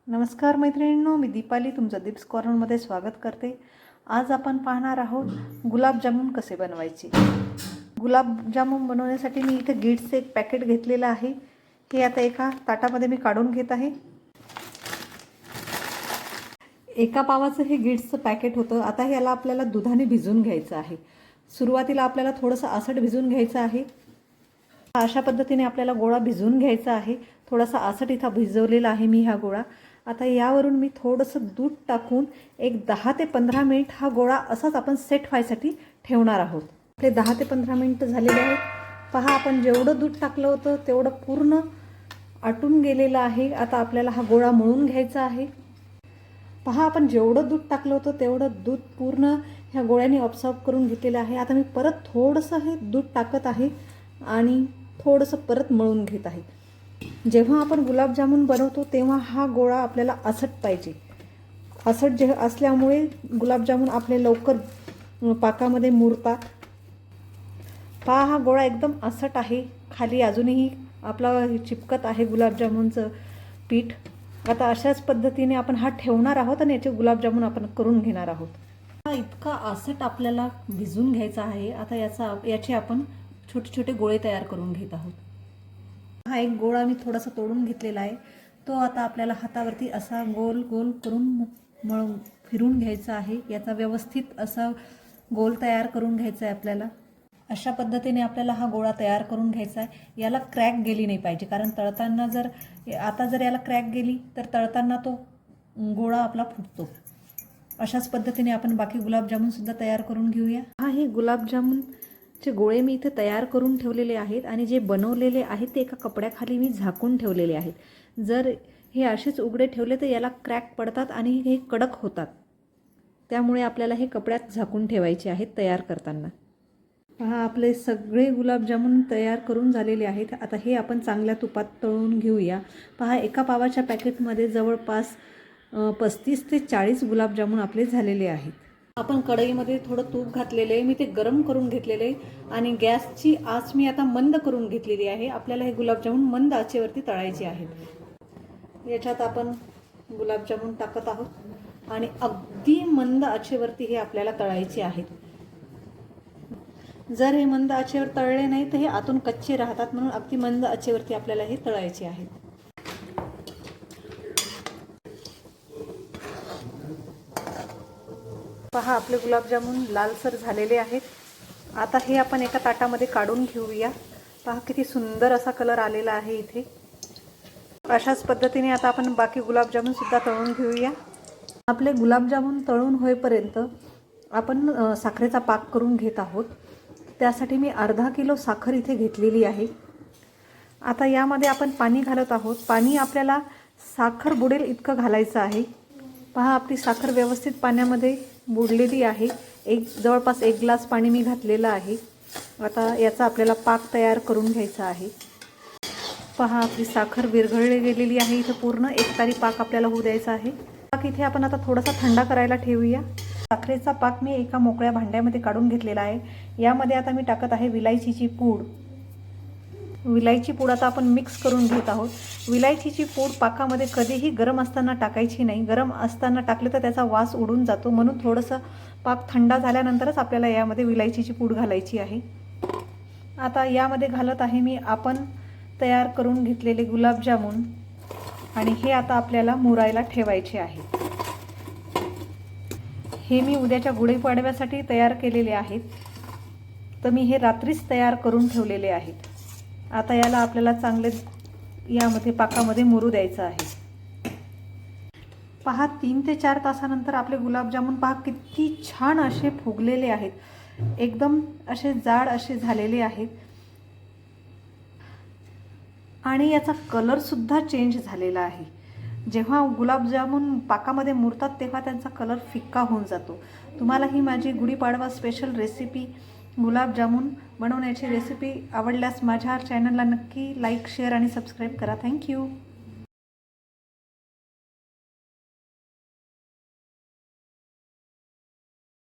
नमस्कार मैत्रिणींनो, मी दीपाली तुमचं दीप्स कॉर्नरमध्ये स्वागत करते। आज आपण पाहणार आहोत गुलाबजामुन कसे बनवायचे। गुलाबजामुन बनवण्यासाठी मी इथे गीट्सचे एक पॅकेट घेतलेलं आहे। हे आता एका ताटामध्ये मी काढून घेत आहे। एका पावाचं हे गीट्सचं पॅकेट होतं। आता याला आपल्याला दुधाने भिजवून घ्यायचं आहे। सुरुवातीला आपल्याला थोडंसं आसट भिजवून घ्यायचं आहे। अशा पद्धतीने आपल्याला गोळा भिजवून घ्यायचा आहे। थोडासा आसट इथं भिजवलेला आहे मी हा गोळा। आता यावरून मी थोडंसं दूध टाकून एक 10 ते 15 मिनिट हा गोळा असाच आपण सेट व्हायसाठी ठेवणार आहोत। ते 10 ते 15 मिनिट झालेले आहेत। पहा, आपण जेवढं दूध टाकलं होतं तेवढं पूर्ण आटून गेलेलं आहे। आता आपल्याला हा गोळा मळून घ्यायचा आहे। पहा, आपण जेवढं दूध टाकलं होतं तेवढं दूध पूर्ण ह्या गोळ्याने ऑब्झर्व करून घेतलेलं आहे। आता मी परत थोडंसं हे दूध टाकत आहे आणि थोडंसं परत मळून घेत आहे। जेव्हा आपण गुलाबजामुन बनवतो तेव्हा हा गोळा आपल्याला आसट पाहिजे। आसट जे असल्यामुळे गुलाबजामुन आपले लवकर पाकामध्ये मुरतात। पहा, हा गोळा एकदम आसट आहे। खाली अजूनही आपला चिपकत आहे गुलाबजामुनचं पीठ। आता अशाच पद्धतीने आपण हा ठेवणार आहोत आणि याचे गुलाबजामुन आपण करून घेणार आहोत। हा इतका आसट आपल्याला भिजवून घ्यायचा आहे। आता याचे आपण छोटे छोटे गोळे तयार करून घेत आहोत। हा एक गोळा मी थोडासा तोडून घेतलेला आहे। तो आता आपल्याला हातावरती असा गोल गोल करून फिरून घ्यायचा आहे। याचा व्यवस्थित असा गोल तयार करून घ्यायचा आहे आपल्याला। अशा पद्धतीने आपल्याला हा गोळा तयार करून घ्यायचा आहे। याला क्रॅक गेली नाही पाहिजे, कारण तळताना जर याला क्रॅक गेली तर तळताना तो गोळा आपला फुटतो। अशाच पद्धतीने आपण बाकी गुलाबजामुन सुद्धा तयार करून घेऊया। हा हे गुलाबजामुनचे गोळे मी इथे तयार करून ठेवलेले आहेत आणि जे बनवलेले आहेत ते एका कपड्याखाली मी झाकून ठेवलेले आहेत। जर हे असेच उघडे ठेवले तर याला क्रॅक पडतात आणि हे कडक होतात। त्यामुळे आपल्याला हे कपड्यात झाकून ठेवायचे आहेत तयार करताना। पहा, आपले सगळे गुलाबजामुन तयार करून झालेले आहेत। आता हे आपण चांगल्या तुपात तळून घेऊया। पहा, एका पावाच्या पॅकेटमध्ये जवळपास 35 ते 40 गुलाबजामुन आपले झालेले आहेत। आपण कढईमध्ये थोडं तूप घातलेले आहे, मी ते गरम करून घेतलेले आहे आणि गॅसची आच मी आता मंद करून घेतलेली आहे। आपल्याला हे गुलाबजामुन मंद आचेवरती तळायचे आहेत। याच्यात आपण गुलाबजामुन टाकत आहोत आणि अगदी मंद आचेवरती हे आपल्याला तळायचे आहेत। जर हे मंद आचेवर तळले नाही तर हे आतून कच्चे राहतात, म्हणून अगदी मंद आचेवरती आपल्याला हे तळायचे आहेत। पहा, आपले गुलाबजामुन लालसर झालेले आहेत। आता हे आपण एका ताटामध्ये काढून घेऊया। पहा, किती सुंदर असा कलर आलेला आहे इथे। अशाच पद्धतीने आता आपण बाकी गुलाबजामुन सुद्धा तळून घेऊया। आपले गुलाबजामुन तळून होईपर्यंत आपण साखरेचा पाक करून घेत आहोत। त्यासाठी मी अर्धा किलो साखर इथे घेतलेली आहे। आता यामध्ये आपण पाणी घालत आहोत। पाणी आपल्याला साखर बुडेल इतकं घालायचं आहे। पहा, आपली साखर व्यवस्थित पाण्यामध्ये बुडलेली आहे। जवळपास 1 ग्लास पाणी मी घातलेलं आहे। आता याचा आपल्याला पाक तयार करून घ्यायचा आहे। पहा, आपली साखर विरघळली गेलेली आहे। इथे पूर्ण एकतारी पाक आपल्याला होऊ द्यायचा आहे। पाक इथे आपण आता थोडासा थंडा करायला ठेवूया। साखरेचा पाक मी एका मोकळ्या भांड्यामध्ये काढून घेतलेला आहे। यामध्ये आता मी टाकत आहे विलायचीची पूड। विलायची पूड आता आपण मिक्स करून घेत आहोत। विलायचीची पूड पाकामध्ये कधीही गरम असताना टाकायची नाही। गरम असताना टाकले तर त्याचा वास उडून जातो, म्हणून थोडंसं पाक थंड झाल्यानंतरच आपल्याला यामध्ये विलायचीची पूड घालायची आहे। आता यामध्ये घालत आहे मी आपण तयार करून घेतलेले गुलाबजामुन आणि हे आता आपल्याला मुरायला ठेवायचे आहे। हे मी उद्याच्या गुढीपाडव्यासाठी तयार केलेले आहेत, तर मी हे रात्रीच तयार करून ठेवलेले आहेत। आता याला आपल्याला चांगले यामध्ये पाकामध्ये मुरू द्यायचं आहे। पहा, 3 ते 4 तासानंतर आपले गुलाबजामुन पहा किती छान असे फुगलेले आहेत। एकदम असे जाड असे झालेले आहेत आणि याचा कलर सुद्धा चेंज झालेला आहे। जेव्हा गुलाबजामुन पाकामध्ये मुरतात तेव्हा त्यांचा कलर फिक्का होऊन जातो। तुम्हाला ही माझी गुढीपाडवा स्पेशल रेसिपी गुलाबजामुन बनवण्याची रेसिपी आवडल्यास माझ्या चॅनलला नक्की लाईक, शेअर आणि सबस्क्राईब करा। थँक्यू।